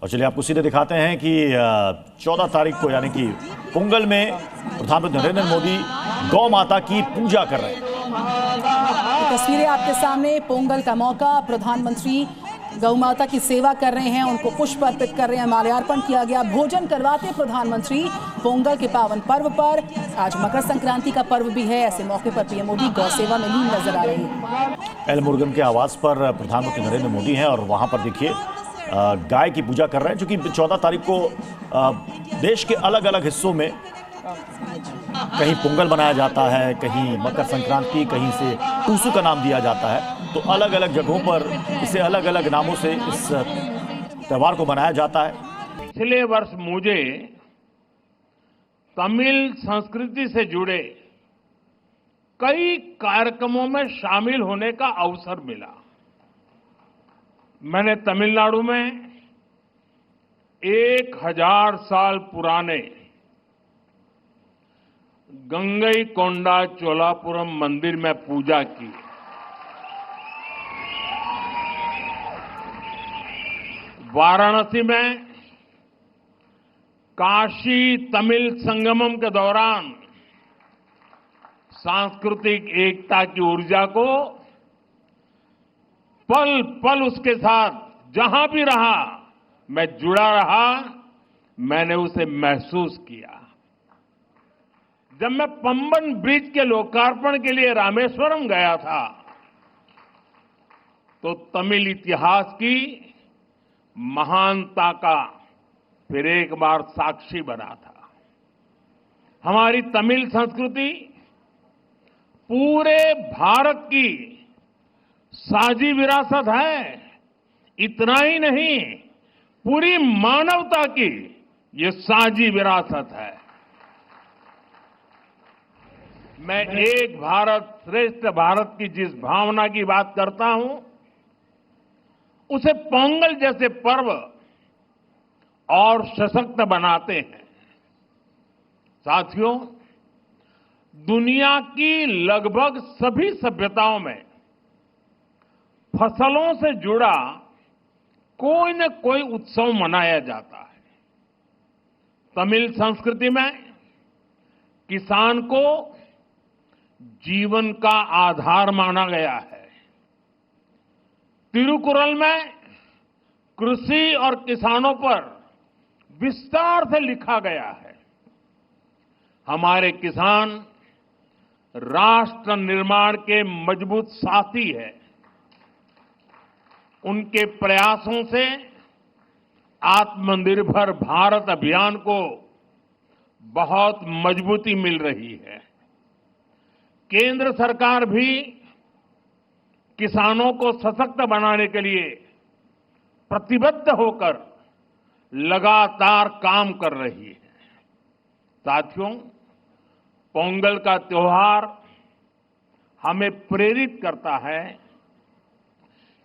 और चलिए आपको सीधे दिखाते हैं कि 14 तारीख को यानी कि पोंगल में प्रधानमंत्री नरेंद्र मोदी गौ माता की पूजा कर रहे हैं। तस्वीरें आपके सामने, पोंगल का मौका, प्रधानमंत्री गौ माता की सेवा कर रहे हैं, उनको पुष्प अर्पित कर रहे हैं, माल्यार्पण किया गया, भोजन करवाते प्रधानमंत्री पोंगल के पावन पर्व पर। आज मकर संक्रांति का पर्व भी है, ऐसे मौके पर पीएम मोदी गौ सेवा में लीन नजर आ रहे हैं। एल मुरुगन के आवास पर प्रधानमंत्री नरेंद्र मोदी हैं और वहां पर देखिए गाय की पूजा कर रहे हैं, क्योंकि 14 तारीख को देश के अलग अलग हिस्सों में कहीं पोंगल मनाया जाता है, कहीं मकर संक्रांति, कहीं से टूसू का नाम दिया जाता है। तो अलग अलग जगहों पर इसे अलग अलग नामों से इस त्योहार को मनाया जाता है। पिछले वर्ष मुझे तमिल संस्कृति से जुड़े कई कार्यक्रमों में शामिल होने का अवसर मिला। मैंने तमिलनाडु में 1000 साल पुराने गंगईकोंडा चोलापुरम मंदिर में पूजा की। वाराणसी में काशी तमिल संगमम के दौरान सांस्कृतिक एकता की ऊर्जा को पल पल उसके साथ जहां भी रहा मैं जुड़ा रहा, मैंने उसे महसूस किया। जब मैं पंबन ब्रिज के लोकार्पण के लिए रामेश्वरम गया था तो तमिल इतिहास की महानता का फिर एक बार साक्षी बना था। हमारी तमिल संस्कृति पूरे भारत की साझी विरासत है। इतना ही नहीं, पूरी मानवता की ये साझी विरासत है। मैं एक भारत श्रेष्ठ भारत की जिस भावना की बात करता हूं, उसे पोंगल जैसे पर्व और सशक्त बनाते हैं। साथियों, दुनिया की लगभग सभी सभ्यताओं में फसलों से जुड़ा कोई न कोई उत्सव मनाया जाता है। तमिल संस्कृति में किसान को जीवन का आधार माना गया है। तिरुकुरल में कृषि और किसानों पर विस्तार से लिखा गया है। हमारे किसान राष्ट्र निर्माण के मजबूत साथी है। उनके प्रयासों से आत्मनिर्भर भारत अभियान को बहुत मजबूती मिल रही है। केंद्र सरकार भी किसानों को सशक्त बनाने के लिए प्रतिबद्ध होकर लगातार काम कर रही है। साथियों, पोंगल का त्योहार हमें प्रेरित करता है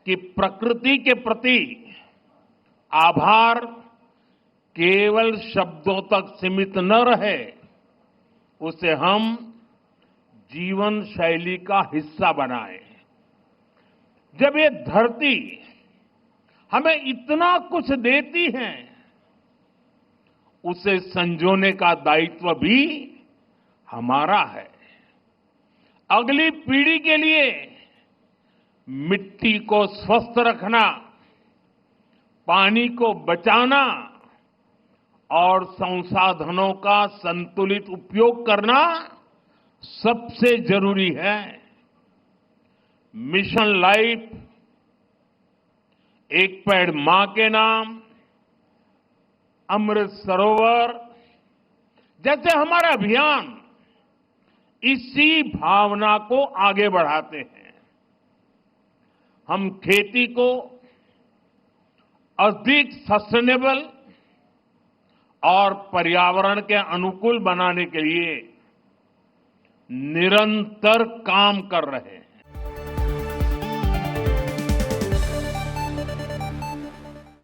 कि प्रकृति के प्रति आभार केवल शब्दों तक सीमित न रहे, उसे हम जीवन शैली का हिस्सा बनाएं। जब ये धरती हमें इतना कुछ देती है, उसे संजोने का दायित्व भी हमारा है। अगली पीढ़ी के लिए मिट्टी को स्वस्थ रखना, पानी को बचाना और संसाधनों का संतुलित उपयोग करना सबसे जरूरी है। मिशन लाइफ, एक पेड़ मां के नाम, अमृत सरोवर जैसे हमारा अभियान इसी भावना को आगे बढ़ाते हैं। हम खेती को अधिक सस्टेनेबल और पर्यावरण के अनुकूल बनाने के लिए निरंतर काम कर रहे हैं।